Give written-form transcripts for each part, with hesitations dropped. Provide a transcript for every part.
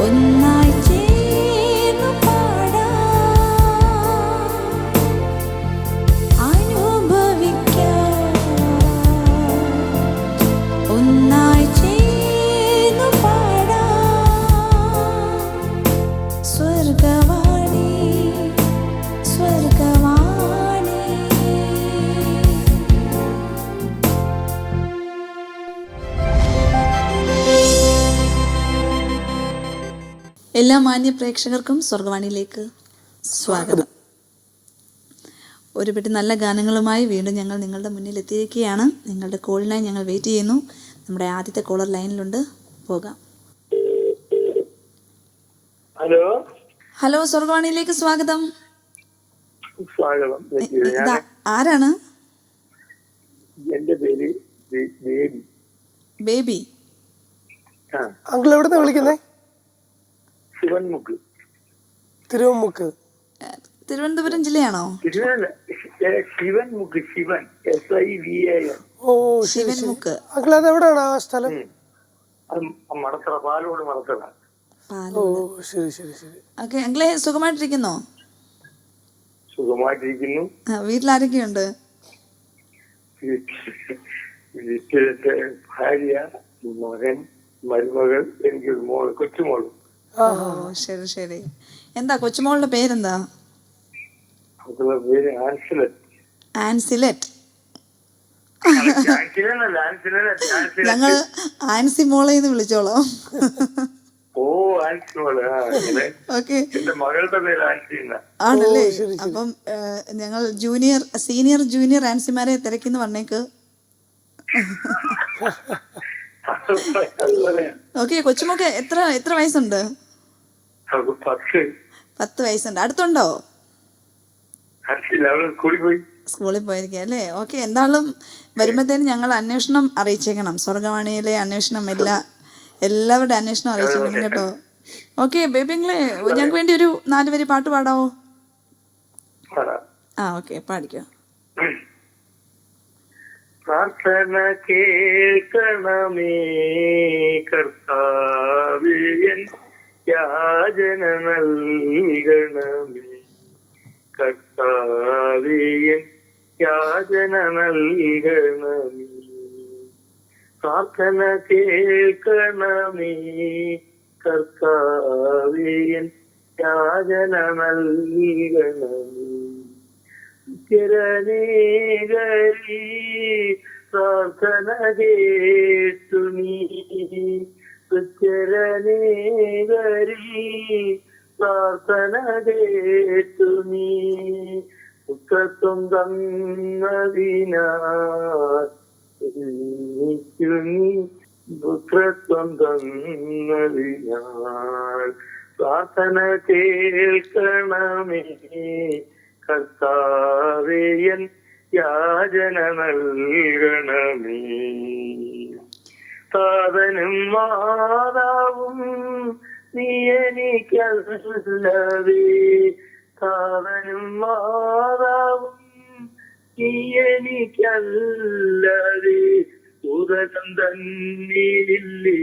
ഒന്നായി ചേർന്നു പാടാം, അനുഭവിക്കാം. ഒന്നായി ചേർന്നു പാടാം, സ്വർഗവാണി സ്വർഗവാണി. എല്ലാ മാന്യ പ്രേക്ഷകർക്കും സ്വർഗവാണിയിലേക്ക് സ്വാഗതം. ഒരു പെട്ടി നല്ല ഗാനങ്ങളുമായി വീണ്ടും ഞങ്ങൾ നിങ്ങളുടെ മുന്നിൽ എത്തിയിരിക്കുകയാണ്. നിങ്ങളുടെ കോളിനായി ഞങ്ങൾ വെയിറ്റ് ചെയ്യുന്നു. നമ്മുടെ ആദ്യത്തെ കോളർ ലൈനിലുണ്ട്, പോകാം. ഹലോ ഹലോ, സ്വർഗവാണിയിലേക്ക് സ്വാഗതം. സ്വാഗതം. ആരാണ്? എന്റെ പേര് ബേബി. ബേബി. അങ്കിൾ എവിടെ നിന്ന് വിളിക്കുന്നേ? ശിവൻമുക്ക്. തിരുവമ്മുക്ക്. തിരുവനന്തപുരം ജില്ലയാണോ? ശിവൻമുക്ക്. ശിവൻ SIVAN. ഓ ശിവൻമുക്ക്. അങ്കിൾ അത് എവിടെയാണ് ആ സ്ഥലം? മടത്തറ, പാലോട് മടത്തറ. ഓ ശരി ശരി ശരി. ഓക്കെ, അങ്കിളെ സുഖമായിട്ടിരിക്കുന്നോ? സുഖമായിട്ടിരിക്കുന്നു. വീട്ടിലാരൊക്കെയുണ്ട്? വീട്ടിലത്തെ ഭാര്യ, മകൻ, മരുമകൾ, എനിക്കൊരു മോള്, കൊച്ചുമോള്. ഓ ശരി ശരി. എന്താ കൊച്ചുമോളുടെ പേരെന്താ? അവളുടെ പേര് ആൻസിലറ്റ്. ആൻസിലറ്റ്. ആൻസിലറ്റ്. ഞങ്ങൾ ആൻസി മോളെ എന്ന് വിളിച്ചോളാം. ഓ ആൻസിമോള്. ഓക്കെ, എന്റെ മകളുടെ പേര് ആൻസി. ആണല്ലേ? അപ്പം ഞങ്ങൾ സീനിയർ ജൂനിയർ ആൻസിമാരെ തിരക്കിന്ന് വന്നേക്ക്. ഓക്കെ, കൊച്ചുമോക്ക് എത്ര വയസ്സുണ്ട്? 10 വയസ്സുണ്ട്. അടുത്തുണ്ടോ? സ്കൂളിൽ പോയിരിക്കുക അല്ലേ? ഓക്കെ, എന്തായാലും വരുമ്പോഴത്തേനും ഞങ്ങൾ അന്വേഷണം അറിയിച്ചേക്കണം. സ്വർഗവാണിയിലെ അന്വേഷണം എല്ലാവരുടെ അന്വേഷണം അറിയിച്ചേക്കണം കേട്ടോ. ഓക്കെ ബേബിങ്ങളെ, ഞങ്ങൾക്ക് വേണ്ടി ഒരു 4 വരി പാട്ട് പാടാവോ? ഓക്കെ, പാടിക്കോ. പ്രാർത്ഥന കേൾക്കണമേ കർത്താവേ, യാചന നൽകണമേ കർത്താവേ, യാചന നൽകണമേ. പ്രാർത്ഥന കേൾക്കണമേ കർത്താവേ, യാചന നൽകണമേ. ചിരനേകരി പ്രാർത്ഥന കേട്ടു നീ, ചിരനേകരി പ്രാർത്ഥന കേട്ടു നീ. പുത്രത്വം തന്നതിനാൽ എനിക്കു നീ, പുത്രത്വം തന്നതിനാൽ. പ്രാർത്ഥന കേൾക്കണമേ കർത്താവേ, യാചന നൽകണമേ. താതനും മാതാവും നീ എനിക്കല്ലവേ, താതനും മാതാവും നീ എനിക്കല്ലവേ. ഉദരം തന്നിലില്ലേ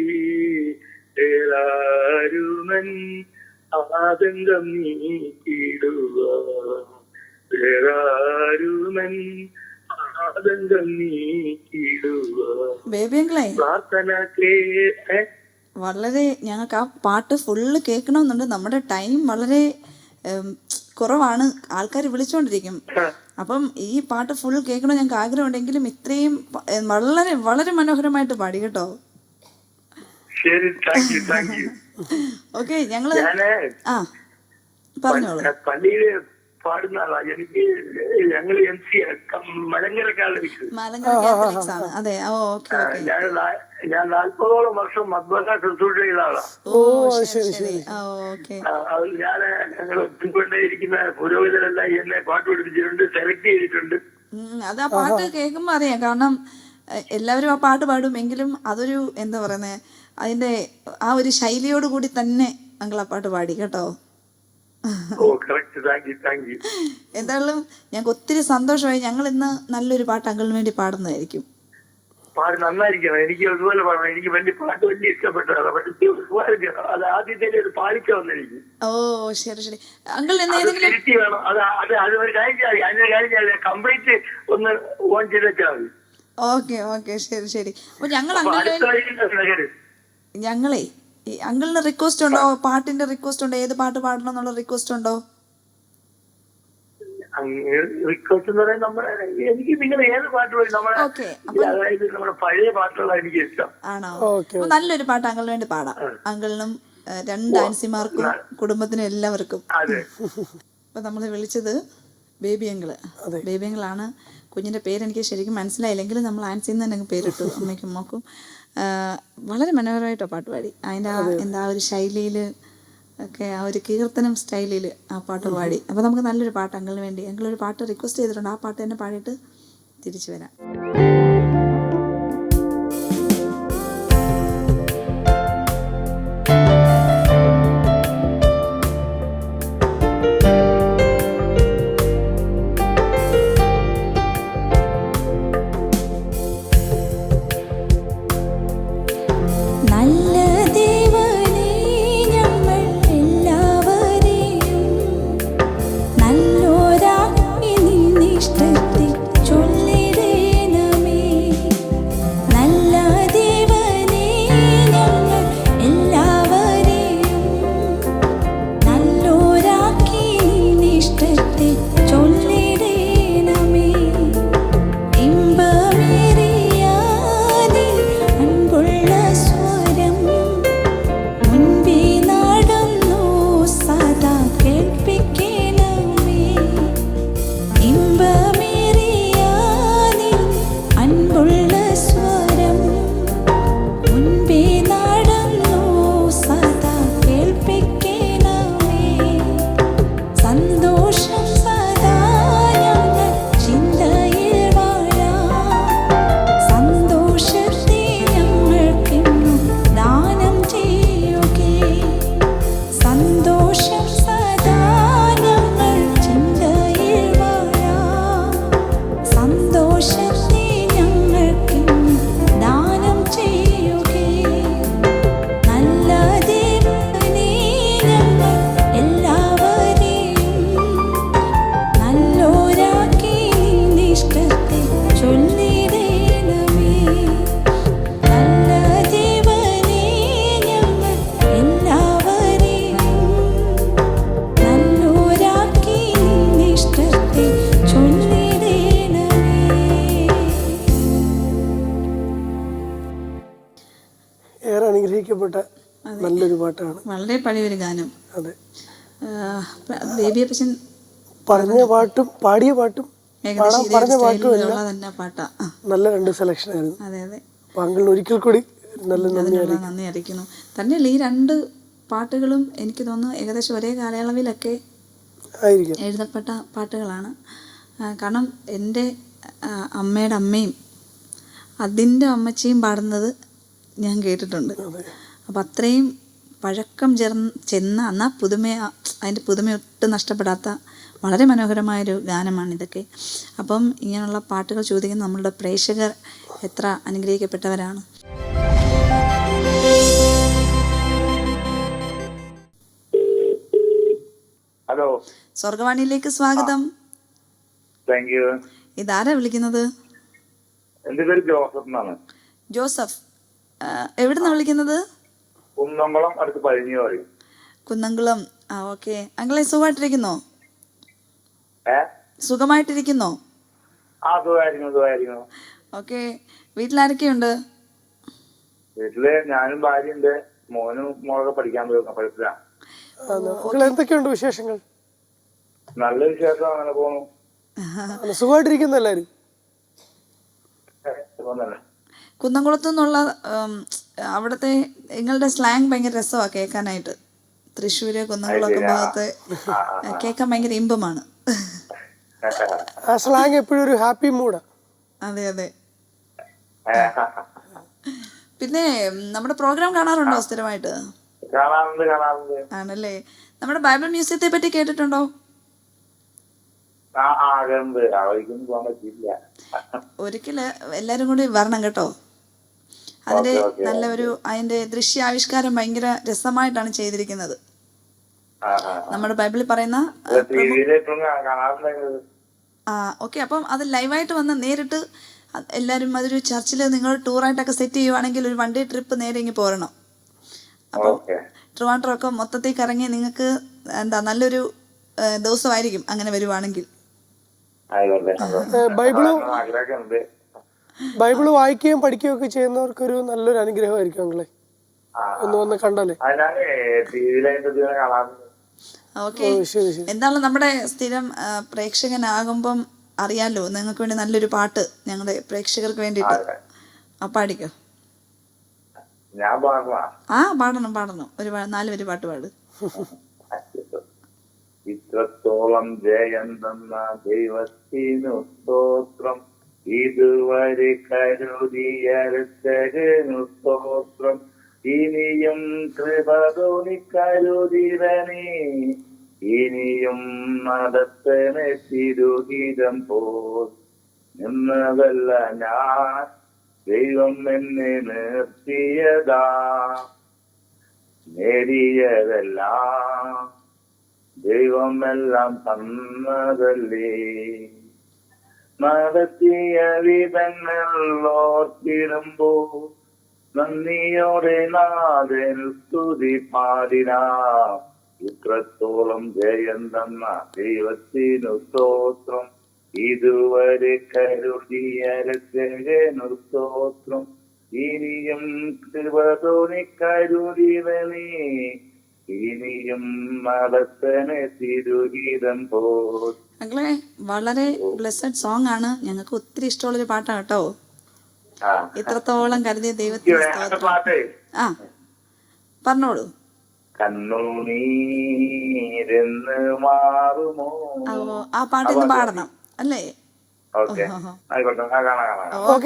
ഏറാരുമൻ ആതങ്കം നീക്കിടുക, വേറാരുമൻ ആതങ്കം നീക്കിടുക. ബേബിങ്ങളെ, പ്രാർത്ഥന വളരെ ഞങ്ങൾക്ക് ആ പാട്ട് ഫുള്ള് കേൾക്കണമെന്നുണ്ട്. നമ്മുടെ ടൈം വളരെ കുറവാണ്, ആൾക്കാർ വിളിച്ചുകൊണ്ടിരിക്കും. അപ്പം ഈ പാട്ട് ഫുൾ കേൾക്കണം ഞങ്ങൾക്ക് ആഗ്രഹമുണ്ടെങ്കിലും ഇത്രയും വളരെ വളരെ മനോഹരമായിട്ട് പാടി കേട്ടോ. ശരി, താങ്ക് യു. ഓക്കെ, ഞങ്ങള് പറഞ്ഞോളൂ. പള്ളിയില് പാടുന്ന ആളാ. എനിക്ക് ഞങ്ങള് മലങ്കര കാലടിക്ക്. അതെ, ഓക്കെ. ഞാൻ 40ഓളം വർഷം മദ്ബല ശുശ്രൂഷ ചെയ്ത ആളാ. ഞങ്ങള് പിൻകൊണ്ടേയിരിക്കുന്ന പുരോഹിതരെല്ലാം എന്നെ പാട്ട് പഠിപ്പിച്ചിട്ടുണ്ട്, സെലക്ട് ചെയ്തിട്ടുണ്ട്. അത് ആ പാട്ട് കേൾക്കുമ്പോ അറിയാം. കാരണം എല്ലാവരും ആ പാട്ട് പാടും, എങ്കിലും അതൊരു എന്താ പറയുന്നത്, അതിന്റെ ആ ഒരു ശൈലിയോട് കൂടി തന്നെ ഞങ്ങൾ ആ പാട്ട് പാടി കേട്ടോ. എന്തായാലും ഞങ്ങൾക്ക് ഒത്തിരി സന്തോഷമായി. ഞങ്ങൾ ഇന്ന് നല്ലൊരു പാട്ട് അങ്കിളിന് വേണ്ടി പാടുന്നതായിരിക്കും. പാട്ട് നന്നായിരിക്കണം. എനിക്ക് അതുപോലെ പാടണം. എനിക്ക് വലിയ പാട്ട് വലിയ ഇഷ്ടപ്പെട്ടതാണ്. പക്ഷെ അത് ആദ്യത്തെ ഒരു പാലിക്ക വന്നെനിക്ക്. ഓ ശരി ശരി അങ്കിൾ അത് ഏതെങ്കിലും തിരുത്തി വേണം. അത് ഒരു കാര്യം ചെയ്യാം. അതിനൊരു കാര്യം ചെയ്യാം. കംപ്ലീറ്റ് ഒന്ന് ഓൺ ചെയ്ത് വെച്ചാൽ മതി. ഓക്കെ ഓക്കെ ശരി ശരി. അപ്പൊ ഞങ്ങൾ അപ്പൊ അങ്കിളിന് അടുത്ത വഴി ഞങ്ങളെ ഈ അങ്കിളിന് റിക്വസ്റ്റ് ഉണ്ടോ? പാട്ടിന്റെ റിക്വസ്റ്റ് ഉണ്ടോ? ഏത് പാട്ട് പാടണം എന്നുള്ള റിക്വസ്റ്റ് ഉണ്ടോ? റിക്വസ്റ്റ് എന്ന് പറയുന്നത് നമ്മുടെ എനിക്ക് നിങ്ങൾ ഏത് പാട്ട് പോയി നമ്മളെ ഓക്കെ അതായത് നമ്മുടെ പഴയ പാട്ടുകളാണ് എനിക്ക് ഇഷ്ടം. ആണോ? ഓക്കെ അപ്പൊ നല്ലൊരു പാട്ട് അങ്കിളിന് വേണ്ടി പാടാം. അങ്കിളിനും രണ്ട് ആൻസിമാർക്കും കുടുംബത്തിനും എല്ലാവർക്കും. അതെ. അപ്പൊ നമ്മളെ വിളിച്ചത് ബേബി അങ്കിള്. ബേബി അങ്കിളാണ്. കുഞ്ഞിന്റെ പേര് എനിക്ക് ശരിക്കും മനസ്സിലായില്ലെങ്കിലും നമ്മൾ ആൻസിന്ന് തന്നെ അങ്ങ് പേരിട്ടു അമ്മയ്ക്കും മോക്കും. വളരെ മനോഹരമായിട്ടോ പാട്ട് പാടി. അതിൻ്റെ എന്താ ഒരു ശൈലിയിൽ ഒക്കെ ആ ഒരു കീർത്തനം സ്റ്റൈലിൽ ആ പാട്ട് പാടി. അപ്പോൾ നമുക്ക് നല്ലൊരു പാട്ട് അങ്കിളിന് വേണ്ടി അങ്കിളൊരു പാട്ട് റിക്വസ്റ്റ് ചെയ്തിട്ടുണ്ട്. ആ പാട്ട് തന്നെ പാടിയിട്ട് തിരിച്ചു വരാം. അനുഗ്രഹിക്കപ്പെട്ട നല്ലൊരു പാട്ടാണ്. വളരെ പഴയൊരു ഗാനം. അതെ. ബേബി അപ്പച്ചൻ പറഞ്ഞ പാട്ടും പാടിയ പാട്ടും പറഞ്ഞ പാട്ടും നല്ല രണ്ട് സെലക്ഷൻ ആയിരുന്നു. അതെ അതെ. അങ്കിളിന് ഒരിക്കൽ കൂടി നല്ല നന്ദി അറിയിക്കുന്നു. തന്നെയല്ല ഈ രണ്ട് പാട്ടുകളും എനിക്ക് തോന്നുന്നു ഏകദേശം ഒരേ കാലയളവിലൊക്കെ എഴുതപ്പെട്ട പാട്ടുകളാണ്. കാരണം എൻ്റെ അമ്മയുടെ അമ്മയും അതിൻ്റെ അമ്മച്ചിയും പാടുന്നത് ഞാൻ കേട്ടിട്ടുണ്ട്. അപ്പം അത്രയും പഴക്കം ചെന്ന എന്നാൽ അതിൻ്റെ പുതുമയൊട്ടും നഷ്ടപ്പെടാത്ത വളരെ മനോഹരമായൊരു ഗാനമാണിതൊക്കെ. അപ്പം ഇങ്ങനെയുള്ള പാട്ടുകൾ ചോദിക്കുന്ന നമ്മളുടെ പ്രേക്ഷകർ എത്ര അനുഗ്രഹിക്കപ്പെട്ടവരാണ്. ഹലോ, സ്വർഗവാണിയിലേക്ക് സ്വാഗതം. Thank you. ഇതാരാ വിളിക്കുന്നത്? എൻ്റെ പേര് ജോസഫ് എന്നാണ്. ജോസഫ്, എവിടുന്നാ വിളിക്കുന്നത്? കുന്നംകുളം അടുത്ത് പഴഞ്ഞു പറയും. കുന്നംകുളം. ആ ഓക്കെ. അങ്കിളെ സുഖമായിട്ടിരിക്കുന്നോ? സുഖമായിട്ടിരിക്കുന്നോ? ഓക്കെ. വീട്ടിലാരൊക്കെയുണ്ട്? വീട്ടില് ഞാനും ഭാര്യയുണ്ട്, മോനും മോളൊക്കെ പഠിക്കാൻ പോയി. എന്തൊക്കെയുണ്ട് വിശേഷങ്ങൾ? നല്ല വിശേഷം, അങ്ങനെ പോണു. സുഖമായിട്ടിരിക്കുന്നു എല്ലാരും. കുന്നംകുളത്തു നിന്നുള്ള അവിടുത്തെ നിങ്ങളുടെ സ്ലാങ് ഭയങ്കര രസമാണ് കേൾക്കാനായിട്ട്. തൃശ്ശൂര് കുന്നംകുളമൊക്കെ ഭാഗത്ത് കേൾക്കാൻ ഭയങ്കര ഇമ്പമാണ്. ആ സ്ലാങ് എപ്പോഴും ഒരു ഹാപ്പി മൂഡാ. അതെ അതെ. പിന്നെ നമ്മുടെ പ്രോഗ്രാം കാണാറുണ്ടോ സ്ഥിരമായിട്ട്? ആണല്ലേ. നമ്മുടെ ബൈബിൾ മ്യൂസിയത്തെ പറ്റി കേട്ടിട്ടുണ്ടോ? ഒരിക്കല് എല്ലാരും കൂടി വരണം കേട്ടോ. അതിന്റെ നല്ല ഒരു അതിന്റെ ദൃശ്യാവിഷ്കാരം ഭയങ്കര രസമായിട്ടാണ് ചെയ്തിരിക്കുന്നത്. നമ്മുടെ ബൈബിളിൽ പറയുന്ന ഓക്കെ. അപ്പം അത് ലൈവായിട്ട് വന്ന് നേരിട്ട് എല്ലാവരും അതൊരു ചർച്ചിൽ നിങ്ങൾ ടൂറായിട്ടൊക്കെ സെറ്റ് ചെയ്യുവാണെങ്കിൽ ഒരു 1 ഡേ ട്രിപ്പ് നേരെ ഇങ്ങ് പോരണം. അപ്പം ട്രിവാൻഡ്രം ഒക്കെ മൊത്തത്തേക്ക് ഇറങ്ങി നിങ്ങൾക്ക് എന്താ നല്ലൊരു ദിവസമായിരിക്കും അങ്ങനെ വരുവാണെങ്കിൽ. ബൈബിള് വായിക്കുകയും പഠിക്കുകയും ഒക്കെ ചെയ്യുന്നവർക്കൊരു നല്ലൊരു അനുഗ്രഹമായിരിക്കും അങ്ങളെ ഒന്ന് വന്ന് കണ്ടാലേ. ഓക്കെ. എന്താണ് നമ്മുടെ സ്ഥിരം പ്രേക്ഷകനാകുമ്പം അറിയാലോ, നിങ്ങൾക്ക് വേണ്ടി നല്ലൊരു പാട്ട് ഞങ്ങളുടെ പ്രേക്ഷകർക്ക് വേണ്ടിയിട്ട് പാടിക്കോ. പാടണം. ഒരു 4 വരി പാട്ട് പാട്. ഇത്രത്തോളം ജയം തന്ന ദൈവത്തിനു സ്തോത്രം, ഇതുവരെ കരുതിയ രക്ഷകനു സ്തോത്രം, ഇനിയും കൃപ തോന്നി കരുതിരനേ, ഇനിയും നടത്തനെ തിരുഹിതം പോ നിന്നതല്ല ഞാൻ, ദൈവം എന്നെ നിർത്തിയതാ, നേടിയതെല്ലാം ദൈവം എല്ലാം തന്നതല്ലേ, നടത്തിയ വിധങ്ങൾ ഓർത്തിടുമ്പോ നന്ദിയോടെ നാഥൻ സ്തുതി പാടിനാം. ഇത്രത്തോളം ജയം തന്ന ദൈവത്തിനു സ്തോത്രം, ഇതുവരെ കരുതിയ രക്ഷകനു സ്തോത്രം, ഇനിയും കൃപ തോന്നി കരുതിവനേ, ഇനിയും നടത്തനെ തിരുഗീതം പോ. മക്കളെ വളരെ ബ്ലെസ്സഡ് സോങ് ആണ്, ഞങ്ങൾക്ക് ഒത്തിരി ഇഷ്ടമുള്ളൊരു പാട്ടാണ് കേട്ടോ. ഇത്രത്തോളം കരുതിയ ദൈവത്തിന് പറഞ്ഞോളൂ. കണ്ണുനീരെന്ന് മാറുമോ, ആ പാട്ടിന്ന് പാടണം അല്ലേ? ഓക്കെ,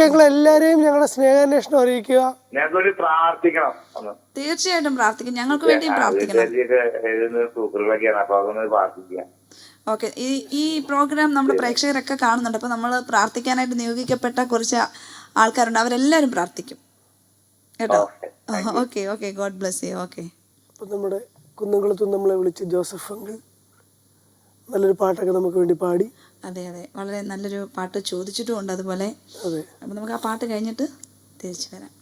നിങ്ങൾ എല്ലാരെയും ഞങ്ങളുടെ സ്നേഹാന്വേഷണം അറിയിക്കുക. ഞങ്ങൾക്ക് പ്രാർത്ഥിക്കണം, തീർച്ചയായിട്ടും പ്രാർത്ഥിക്കും, ഞങ്ങൾക്ക് വേണ്ടിയും പ്രാർത്ഥിക്കണം. ഓക്കെ. ഈ പ്രോഗ്രാം നമ്മുടെ പ്രേക്ഷകരൊക്കെ കാണുന്നുണ്ട്. അപ്പൊ നമ്മൾ പ്രാർത്ഥിക്കാനായിട്ട് നിയോഗിക്കപ്പെട്ട കുറച്ച് ആൾക്കാരുണ്ട്, അവരെല്ലാരും പ്രാർത്ഥിക്കും കേട്ടോ. Okay okay, God bless you. Okay. അപ്പം നമ്മുടെ കുന്നംകുളത്ത് നമ്മളെ വിളിച്ച് ജോസഫ് അങ്കിൾ നല്ലൊരു പാട്ടൊക്കെ നമുക്ക് വേണ്ടി പാടി. അതെ അതെ, വളരെ നല്ലൊരു പാട്ട് ചോദിച്ചിട്ടും ഉണ്ട് അതുപോലെ. അപ്പം നമുക്ക് ആ പാട്ട് കഴിഞ്ഞിട്ട് തിരിച്ചു വരാം.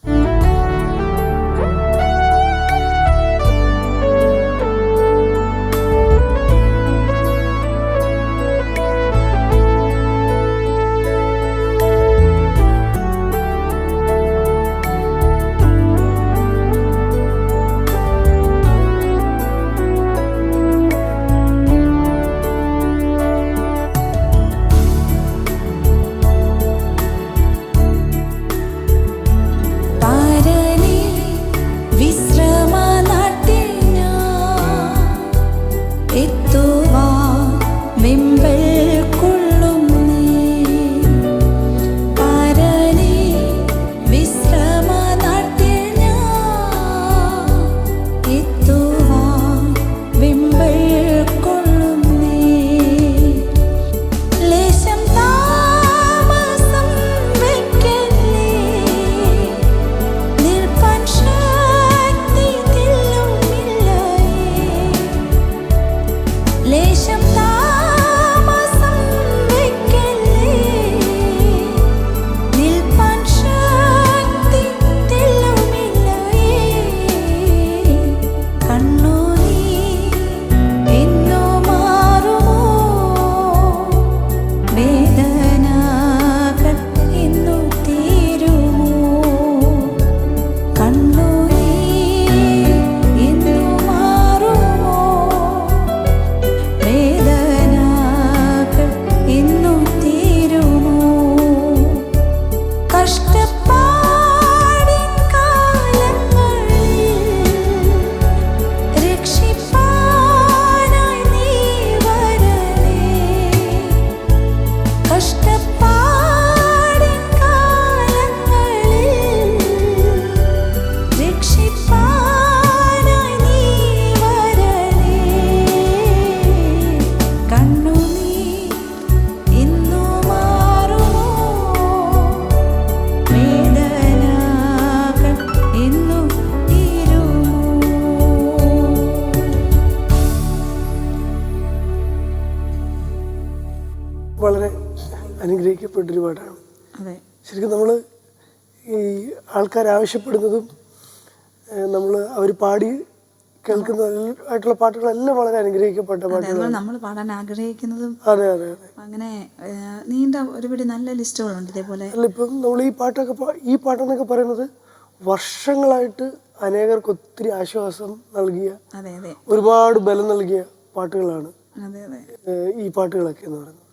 വേദ വളരെ അനുഗ്രഹിക്കപ്പെട്ടൊരു പാട്ടാണ്. അതെ, ശരിക്കും നമ്മൾ ഈ ആൾക്കാർ ആവശ്യപ്പെടുന്നതും നമ്മൾ അവർ പാടി കേൾക്കുന്നതായിട്ടുള്ള പാട്ടുകളെല്ലാം വളരെ അനുഗ്രഹിക്കപ്പെട്ട പാട്ടുകളാണ്. നമ്മൾ പാടാൻ ആഗ്രഹിക്കുന്നതും. അതെ അതെ അതെ. അങ്ങനെ നീണ്ട ഒരുപിടി നല്ല ലിസ്റ്റുകളുണ്ട് ഇതേപോലെ. അല്ല, ഇപ്പം നമ്മൾ ഈ പാട്ടെന്നൊക്കെ പറയുന്നത് വർഷങ്ങളായിട്ട് അനേകർക്ക് ഒത്തിരി ആശ്വാസം നൽകിയ, അതെ അതെ, ഒരുപാട് ബലം നൽകിയ പാട്ടുകളാണ് അതെ അതെ ഈ പാട്ടുകളൊക്കെ എന്ന് പറയുന്നത്.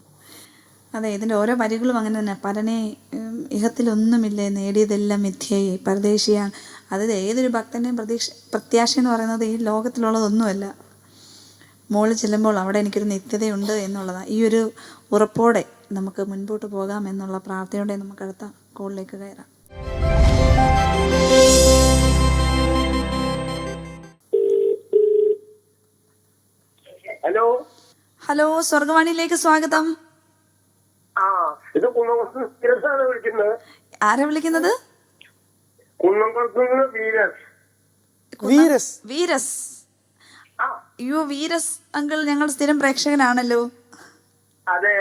അതെ, ഇതിൻ്റെ ഓരോ വരികളും അങ്ങനെ തന്നെ. പരനെ ഇഹത്തിലൊന്നുമില്ലേ, നേടിയതെല്ലാം മിഥ്യയെ, പരദേശിയാണ്. അതായത് ഏതൊരു ഭക്തൻ്റെയും പ്രത്യാശ എന്ന് പറയുന്നത് ഈ ലോകത്തിലുള്ളതൊന്നുമല്ല. മോളിൽ ചെല്ലുമ്പോൾ അവിടെ എനിക്കൊരു നിത്യതയുണ്ട് എന്നുള്ളതാണ്. ഈ ഒരു ഉറപ്പോടെ നമുക്ക് മുൻപോട്ട് പോകാം എന്നുള്ള പ്രാർത്ഥനയോടെ നമുക്ക് അടുത്ത കോളിലേക്ക് കയറാം. ഹലോ ഹലോ, സ്വർഗവാണിയിലേക്ക് സ്വാഗതം. ഇത് കുന്നംകുളത്താണ് വിളിക്കുന്നത്. ആരാ വിളിക്കുന്നത്? കുന്നംകുളത്ത് വീരസ്. വീരസ്. വീരസ്. അയ്യോ, വീരസ് അങ്കിൾ ഞങ്ങൾ സ്ഥിരം പ്രേക്ഷകനാണല്ലോ. അതെ,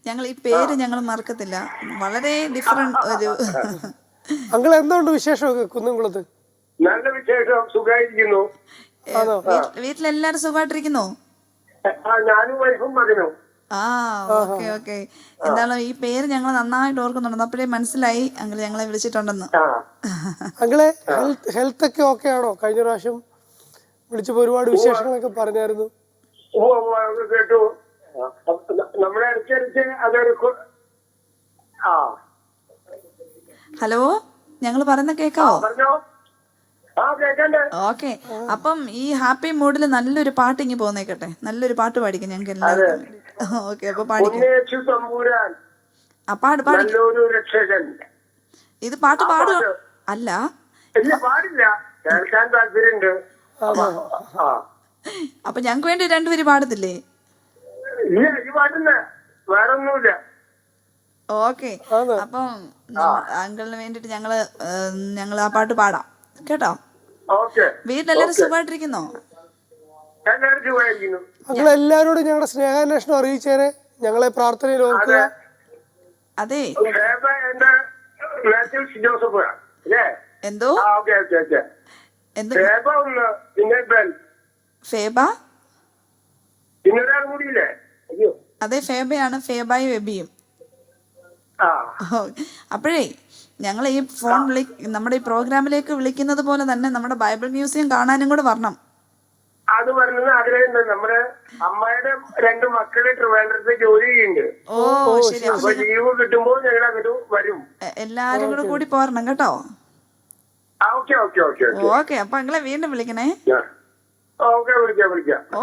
ഞങ്ങൾ ഈ പേര് ഞങ്ങൾ മറക്കത്തില്ല. വളരെ ഡിഫറെന്റ് ഒരു. അങ്കിൾ എന്തുകൊണ്ട് വിശേഷമൊക്കെ കുന്നംകുളത്ത്? നല്ല വിശേഷം, സുഖമായിരിക്കുന്നു. വീട്ടിലെല്ലാരും സുഖമായിട്ടിരിക്കുന്നോ? ഞാനും വൈഫും മകനും. Okay okay. എന്തായാലും ഈ പേര് ഞങ്ങൾ നന്നായിട്ട് ഓർക്കുന്നുണ്ട്. അപ്പോഴേ മനസ്സിലായി അങ്കിൾ ഞങ്ങളെ വിളിച്ചിട്ടുണ്ടെന്ന്. അങ്കിളെ ഹെൽത്ത് ഒക്കെ ഓക്കെ ആണോ? കഴിഞ്ഞ പ്രാവശ്യം വിളിച്ചപ്പോ ഒരുപാട് വിശേഷങ്ങളൊക്കെ പറഞ്ഞായിരുന്നു. കേട്ടു. നമ്മളെ അനുസരിച്ച് അതൊരു ഹലോ, ഞങ്ങൾ പറയുന്ന കേക്കാവോ? പറഞ്ഞോ. ഓക്കെ, അപ്പം ഈ ഹാപ്പി മൂഡിൽ നല്ലൊരു പാട്ട് ഇങ്ങി പോന്നേക്കട്ടെ. നല്ലൊരു പാട്ട് പാടിക്കും ഞങ്ങൾക്ക് എല്ലാവർക്കും. ഓക്കെ, അപ്പൊ പാടിക്കും. രക്ഷകൻ. ഇത് പാട്ട് പാടുക അല്ല, പാടില്ല, കേൾക്കാൻ താല്പര്യമുണ്ട്. അപ്പൊ ഞങ്ങക്ക് വേണ്ടി രണ്ടുപേര് പാടത്തില്ലേ? ഇല്ല, ഈ പാടുന്ന വേറെ ഒന്നുമില്ല. ഓക്കെ, അപ്പം അങ്കിളിന് വേണ്ടിട്ട് ഞങ്ങള് ആ പാട്ട് പാടാം കേട്ടോ. വീട്ടിലെല്ലാരും സുഖമായിട്ടിരിക്കുന്നോ? അങ്കിൾ എല്ലാരോടും ഞങ്ങളുടെ സ്നേഹാന്വേഷണം അറിയിച്ചേരെ, ഞങ്ങളെ പ്രാർത്ഥനയിൽ ഓർക്കുക. അതെ, എന്തോ എന്തോ ഫേബ. അതെ, ഫേബയാണ്. ഫേബായും എബിയും. അപ്പോഴേ ഞങ്ങൾ ഈ നമ്മുടെ ഈ പ്രോഗ്രാമിലേക്ക് വിളിക്കുന്നത് പോലെ തന്നെ നമ്മുടെ ബൈബിൾ മ്യൂസിയം കാണാനും കൂടെ വരണം. അത് പറയുന്നത് ആഗ്രഹമുണ്ട്. നമ്മുടെ അമ്മയുടെ 2 മക്കള് ട്രിവാൻഡ്രത്ത് ജോലി ചെയ്യുന്നുണ്ട്. ഓ ശരി, അപ്പൊ ലീവ് കിട്ടുമ്പോൾ ഞങ്ങൾ അങ്ങോട്ട് വരും. എല്ലാരും കൂടെ കൂടി പോരണം കേട്ടോ. ഓക്കെ, അപ്പൊ നിങ്ങളെ വീണ്ടും വിളിക്കണേ.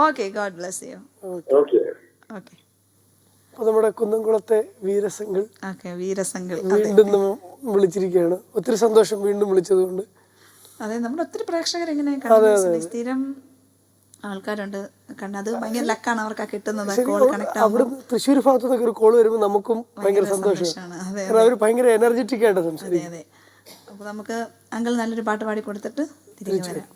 Okay, God bless you. Okay, നമ്മുടെ കുന്നംകുളത്തെ വീരസംഗിൾ വീണ്ടും വിളിച്ചിരിക്കുകയാണ്. ഒത്തിരി സന്തോഷം വീണ്ടും വിളിച്ചത് കൊണ്ട്. അതെ, നമ്മുടെ ഒത്തിരി പ്രേക്ഷകർ ഇങ്ങനെ സ്ഥിരം ആൾക്കാരുണ്ട്. അത് ഭയങ്കര ലക്കാണ് അവർക്ക് കിട്ടുന്നത്. അവിടെ തൃശ്ശൂർ ഭാഗത്തു നിന്നൊക്കെ ഒരു കോള് വരുമ്പോൾ നമുക്കും ഭയങ്കര സന്തോഷമാണ്. അവർ ഭയങ്കര എനർജറ്റിക് ആയിട്ട് സംസാരിക്കും. അതെ, അപ്പൊ നമുക്ക് അങ്കിൾ നല്ലൊരു പാട്ട് പാടി കൊടുത്തിട്ട് തിരികെ വരാം.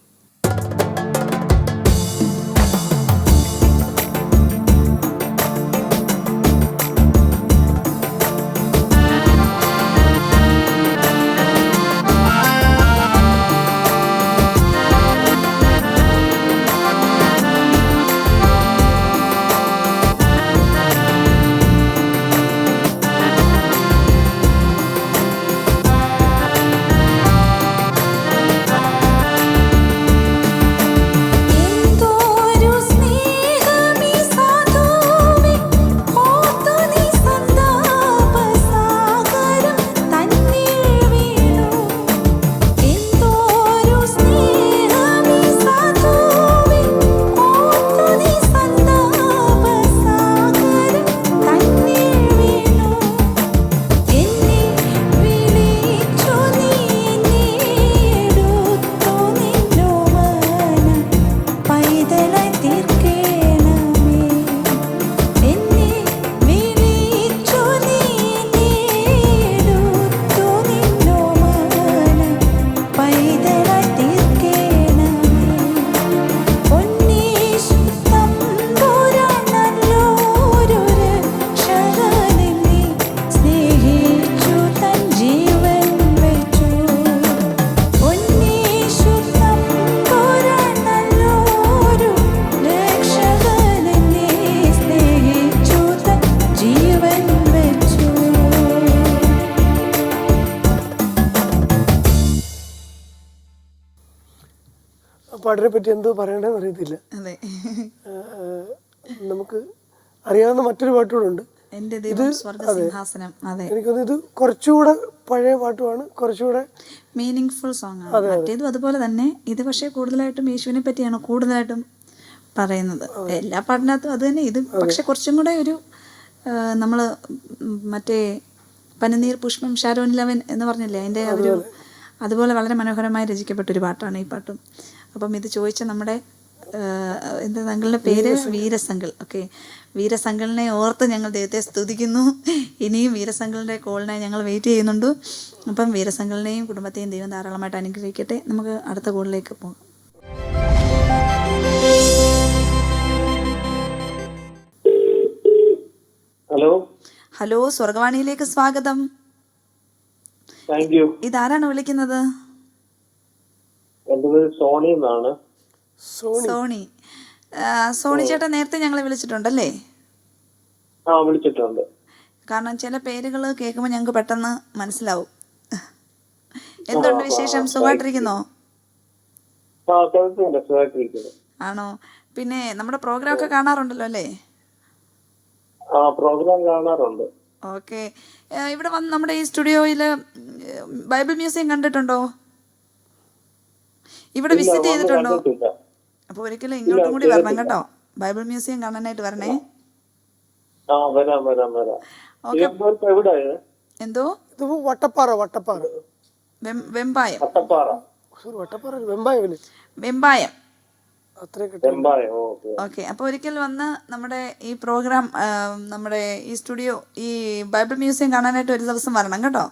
ആ പാട്ടിനെ പറ്റി എന്തോ പറയണമെന്ന് അറിയത്തില്ല. അതെ. നമുക്ക് അറിയാവുന്ന മറ്റൊരു പാട്ടുകൂടെ ഉണ്ട്, എൻ്റെ ദൈവം സ്വർഗ്ഗസിംഹാസനം. അതെ, എനിക്കൊന്ന് ഇത് കുറച്ചുകൂടെ പഴയ പാട്ടുമാണ്, കുറച്ചുകൂടെ മീനിങ് ഫുൾ സോങ് ആണ്. മറ്റേതും അതുപോലെ തന്നെ. ഇത് പക്ഷേ കൂടുതലായിട്ടും യേശുവിനെ പറ്റിയാണ് കൂടുതലായിട്ടും പറയുന്നത്. എല്ലാ പാട്ടിനകത്തും അത് തന്നെ. ഇത് പക്ഷെ കുറച്ചും കൂടെ ഒരു നമ്മൾ മറ്റേ പനിനീർ പുഷ്പം ഷാരോൻ ലവൻ എന്ന് പറഞ്ഞില്ലേ, അതിൻ്റെ ഒരു അതുപോലെ വളരെ മനോഹരമായി രചിക്കപ്പെട്ടൊരു പാട്ടാണ് ഈ പാട്ടും. അപ്പം ഇത് ചോദിച്ച നമ്മുടെ എന്താ താങ്കളുടെ പേര്? വീരസങ്കിൾ. ഓക്കെ, വീരസങ്കിളിനെ ഓർത്ത് ഞങ്ങൾ ദൈവത്തെ സ്തുതിക്കുന്നു. ഇനിയും വീരസങ്കിളിൻ്റെ കോളിനായി ഞങ്ങൾ വെയിറ്റ് ചെയ്യുന്നുണ്ട്. അപ്പം വീരസങ്കിളിനെയും കുടുംബത്തെയും ദൈവം ധാരാളമായിട്ട് അനുഗ്രഹിക്കട്ടെ. നമുക്ക് അടുത്ത കോളിലേക്ക് പോകാം. ഹലോ. ഹലോ, സ്വർഗവാണിയിലേക്ക് സ്വാഗതം. Thank you. ഇതാരാണ് വിളിക്കുന്നത്? എൻ്റെ പേര് സോണി എന്നാണ്. സോണി. സോണി ചേട്ടൻ നേരത്തെ ഞങ്ങളെ വിളിച്ചിട്ടുണ്ടല്ലേ? ആ, വിളിച്ചിട്ടുണ്ട്. കാരണം ചില പേരുകൾ കേൾക്കുമ്പോൾ ഞങ്ങൾക്ക് പെട്ടെന്ന് മനസ്സിലാവും. എന്തുണ്ട് വിശേഷം? സുഖമായിട്ടിരിക്കുന്നോ? ആ, കുഴപ്പമില്ല, സുഖമായിട്ടിരിക്കുന്നു. ആണോ? പിന്നെ നമ്മുടെ പ്രോഗ്രാം ഒക്കെ കാണാറുണ്ടല്ലോ അല്ലേ? ആ, പ്രോഗ്രാം കാണാറുണ്ട്. ഓക്കെ. ഇവിടെ വന്ന് നമ്മുടെ ഈ സ്റ്റുഡിയോയിൽ ബൈബിൾ മ്യൂസിയം കണ്ടിട്ടുണ്ടോ? ഇവിടെ വിസിറ്റ് ചെയ്തിട്ടുണ്ടോ? അപ്പോൾ ഒരിക്കലും ഇങ്ങോട്ടും കൂടി വരണം കേട്ടോ, ബൈബിൾ മ്യൂസിയം കാണാനായിട്ട് വരണേ. ആ, വരാം വരാം വരാം. ഓക്കെ. എവിടെയാണ്? എന്തോ? ഇത് വട്ടപ്പാറ, വട്ടപ്പാറ, വെമ്പായം. വട്ടപ്പാറ, വട്ടപ്പാറ, വെമ്പായം, വെമ്പായം. വെമ്പായം. ഓക്കെ. അപ്പോൾ ഒരിക്കൽ വന്ന് നമ്മുടെ ഈ പ്രോഗ്രാം, നമ്മുടെ ഈ സ്റ്റുഡിയോ, ഈ ബൈബിൾ മ്യൂസിയം കാണാനായിട്ട് ഒരു ദിവസം വരണം കേട്ടോ.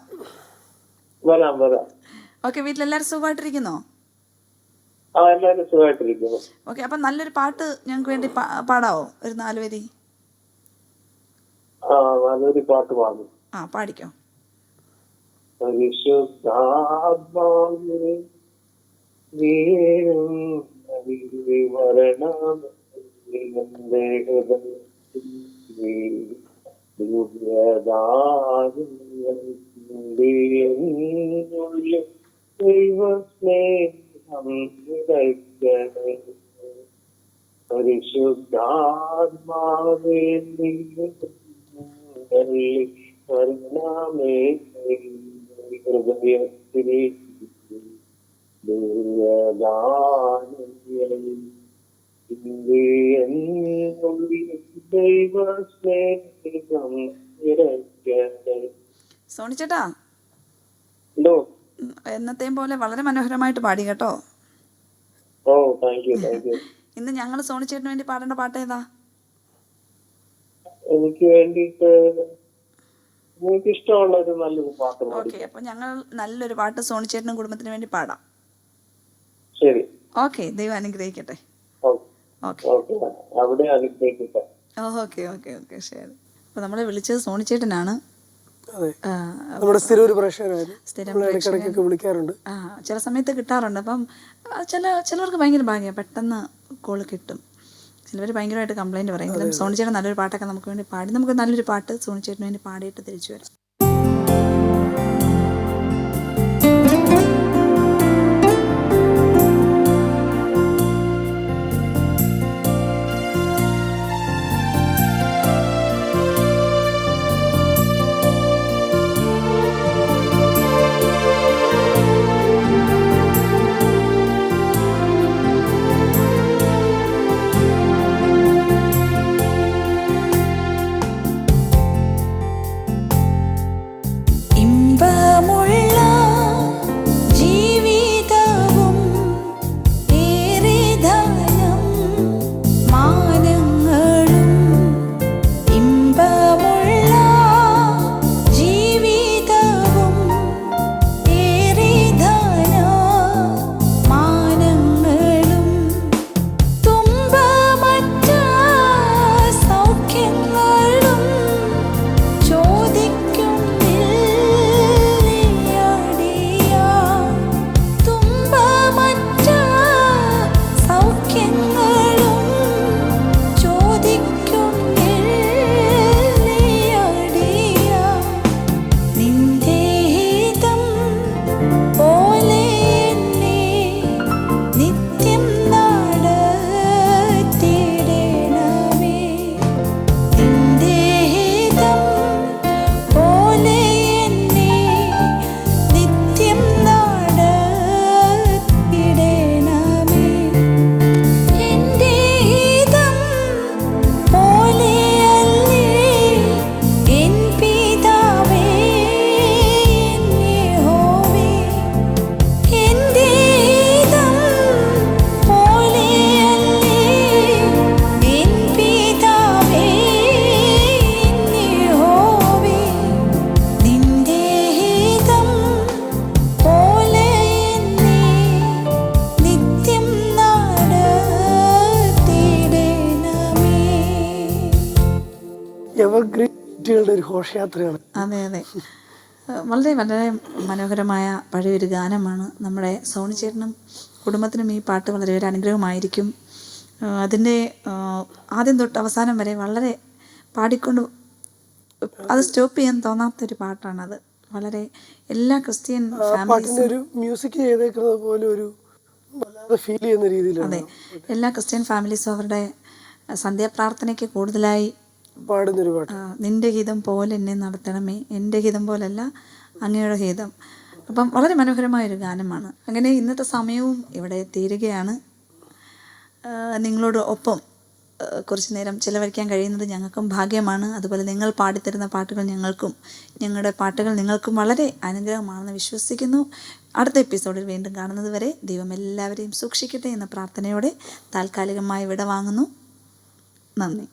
വരാം വരാം. ഓക്കെ. വീട്ടിലെല്ലാവരും സുഖമായിട്ടിരിക്കുന്നോ? ആ, എല്ലാവരും സുഖമായിട്ടിരിക്കുന്നു. ഓക്കെ. അപ്പം നല്ലൊരു പാട്ട് ഞങ്ങൾക്ക് വേണ്ടി പാടാവോ? ഒരു 4 വരി. ആ, നല്ലൊരു പാട്ട് പാടും. ആ, പാടിക്കോ. പരിശുദ്ധാത്മാവേ വീഴും വരണം എന്റെ ഹൃദയത്തിൽ ദൈവസ്നേഹം നിറയ്ക്കണേ. പരിശുദ്ധാത്മാവേ പരിണാമേ ഹൃദയത്തിൽ ദൈവസ്നേഹം നിറയ്ക്കണേ. സോണിച്ചേട്ടാ, ഹലോ. എന്നത്തെയും പോലെ വളരെ മനോഹരമായിട്ട് പാടി കേട്ടോ. ഓ, താങ്ക് യു താങ്ക് യു. ഇന്ന് ഞങ്ങൾ സോണിച്ചേട്ടന് വേണ്ടി പാടേണ്ട പാട്ട് ഏതാ? എനിക്ക് വേണ്ടിയിട്ട് എനിക്ക് ഇഷ്ടമുള്ള ഒരു നല്ലൊരു പാട്ട് പാടി. ഓക്കെ. അപ്പൊ ഞങ്ങൾ നല്ലൊരു പാട്ട് സോണിച്ചേട്ടനും കുടുംബത്തിന് വേണ്ടി പാടാം. ശരി. ഓക്കെ. ദൈവം അനുഗ്രഹിക്കട്ടെ. ഓക്കെ. ഓക്കെ, അവിടെ അനുഗ്രഹിക്കട്ടെ. ഓക്കെ ഓക്കെ ഓക്കെ ശരി. അപ്പൊ നമ്മളെ വിളിച്ചത് സോണിച്ചേട്ടനാണ്. നമ്മുടെ സ്ഥിരം ഒരു പ്രേക്ഷകനായിരുന്നു. സ്ഥിരം ഇടയ്ക്കിടയ്ക്കൊക്കെ വിളിക്കാറുണ്ട്. ചില സമയത്ത് കിട്ടാറുണ്ട്. അപ്പം ചിലവർക്ക് ഭയങ്കര ഭാഗ്യം, പെട്ടെന്ന് കോള് കിട്ടും. ചിലവർ ഭയങ്കരമായിട്ട് കംപ്ലൈൻറ്റ് പറയും. സോണിച്ചേട്ടൻ നല്ലൊരു പാട്ടൊക്കെ നമുക്ക് വേണ്ടി പാടി, നമുക്ക് നല്ലൊരു പാട്ട് സോണിച്ചേട്ടന് വേണ്ടി പാടിയിട്ട് തിരിച്ചു വരാം. ഹിറ്റുകളുടെ ഒരു ഘോഷയാത്രയാണ്. അതെ അതെ, വളരെ വളരെ മനോഹരമായ പഴയൊരു ഗാനമാണ്. നമ്മുടെ സോണി ചേട്ടനും കുടുംബത്തിനും ഈ പാട്ട് വളരെ ഒരു അനുഗ്രഹമായിരിക്കും. അതിൻ്റെ ആദ്യം തൊട്ട് അവസാനം വരെ വളരെ പാടിക്കൊണ്ട് അത് സ്റ്റോപ്പ് ചെയ്യാൻ തോന്നാത്തൊരു പാട്ടാണത്. വളരെ എല്ലാ ക്രിസ്ത്യൻ പാട്ടിന്റെ ഫാമിലീസും, ഒരു മ്യൂസിക് ചെയ്തേക്കുന്നത് പോലെ ഒരു വല്ലാതെ ഫീൽ ചെയ്യുന്ന രീതിയിലാണ് അതെ, എല്ലാ ക്രിസ്ത്യൻ ഫാമിലീസും അവരുടെ സന്ധ്യാപ്രാർത്ഥനയ്ക്ക് കൂടുതലായി പാടുന്നൊരു പാട്ട്. നിന്റെ ഗീതം പോലെ എന്നെ നടത്തണമേ, എൻ്റെ ഗീതം പോലല്ല അങ്ങയുടെ ഗീതം. അപ്പം വളരെ മനോഹരമായൊരു ഗാനമാണ്. അങ്ങനെ ഇന്നത്തെ സമയവും ഇവിടെ തീരുകയാണ്. നിങ്ങളോട് ഒപ്പം കുറച്ച് നേരം ചിലവഴിക്കാൻ കഴിയുന്നത് ഞങ്ങൾക്കും ഭാഗ്യമാണ്. അതുപോലെ നിങ്ങൾ പാടിത്തരുന്ന പാട്ടുകൾ ഞങ്ങൾക്കും, ഞങ്ങളുടെ പാട്ടുകൾ നിങ്ങൾക്കും വളരെ അനുഗ്രഹമാണെന്ന് വിശ്വസിക്കുന്നു. അടുത്ത എപ്പിസോഡിൽ വീണ്ടും കാണുന്നത് വരെ ദൈവം എല്ലാവരെയും സൂക്ഷിക്കട്ടെ എന്ന പ്രാർത്ഥനയോടെ താൽക്കാലികമായി വിട വാങ്ങുന്നു. നന്ദി.